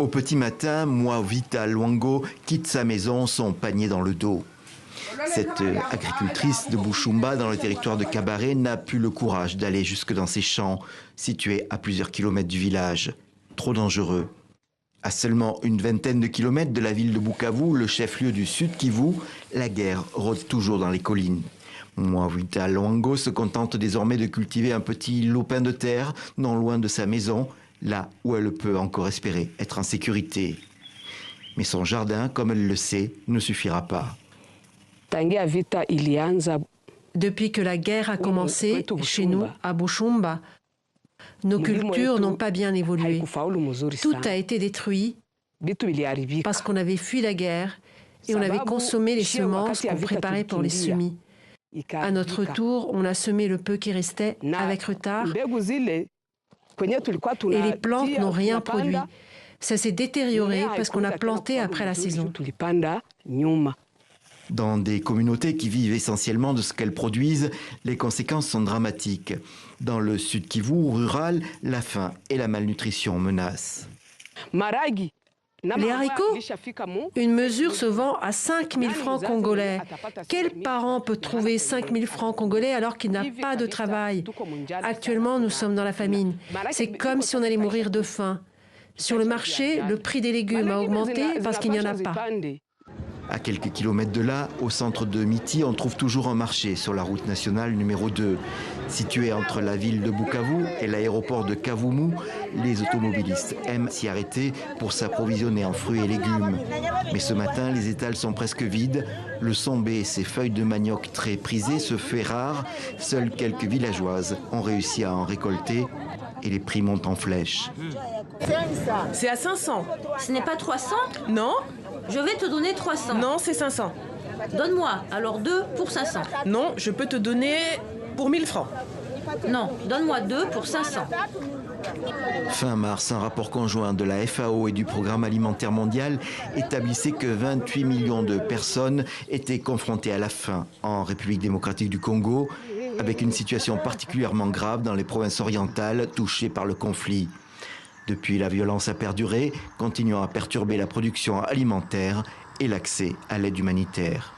Au petit matin, Mwavita Luango quitte sa maison, son panier dans le dos. Cette agricultrice de Bushumba, dans le territoire de Kabare, n'a plus le courage d'aller jusque dans ses champs, situés à plusieurs kilomètres du village. Trop dangereux. À seulement une vingtaine de kilomètres de la ville de Bukavu, le chef-lieu du Sud Kivu, la guerre rôde toujours dans les collines. Mwavita Luango se contente désormais de cultiver un petit lopin de terre, non loin de sa maison, là où elle peut encore espérer être en sécurité. Mais son jardin, comme elle le sait, ne suffira pas. Depuis que la guerre a commencé chez nous, à Bushumba, nos cultures n'ont pas bien évolué. Tout a été détruit parce qu'on avait fui la guerre et on avait consommé les semences qu'on préparait pour les semis. À notre tour, on a semé le peu qui restait avec retard et les plantes n'ont rien produit. Ça s'est détérioré parce qu'on a planté après la saison. Dans des communautés qui vivent essentiellement de ce qu'elles produisent, les conséquences sont dramatiques. Dans le Sud Kivu rural, la faim et la malnutrition menacent. Les haricots, une mesure se vend à 5 000 francs congolais. Quel parent peut trouver 5 000 francs congolais alors qu'il n'a pas de travail? Actuellement, nous sommes dans la famine. C'est comme si on allait mourir de faim. Sur le marché, le prix des légumes a augmenté parce qu'il n'y en a pas. À quelques kilomètres de là, au centre de Miti, on trouve toujours un marché sur la route nationale numéro 2. Situé entre la ville de Bukavu et l'aéroport de Kavumu, les automobilistes aiment s'y arrêter pour s'approvisionner en fruits et légumes. Mais ce matin, les étals sont presque vides. Le sombé et ses feuilles de manioc très prisées se fait rare. Seules quelques villageoises ont réussi à en récolter et les prix montent en flèche. C'est à 500. Ce n'est pas 300? Non. Je vais te donner 300. Non, c'est 500. Donne-moi, alors 2 pour 500. Non, je peux te donner pour 1000 francs. Non, donne-moi 2 pour 500. Fin mars, un rapport conjoint de la FAO et du Programme alimentaire mondial établissait que 28 millions de personnes étaient confrontées à la faim en République démocratique du Congo, avec une situation particulièrement grave dans les provinces orientales touchées par le conflit. Depuis, la violence a perduré, continuant à perturber la production alimentaire et l'accès à l'aide humanitaire.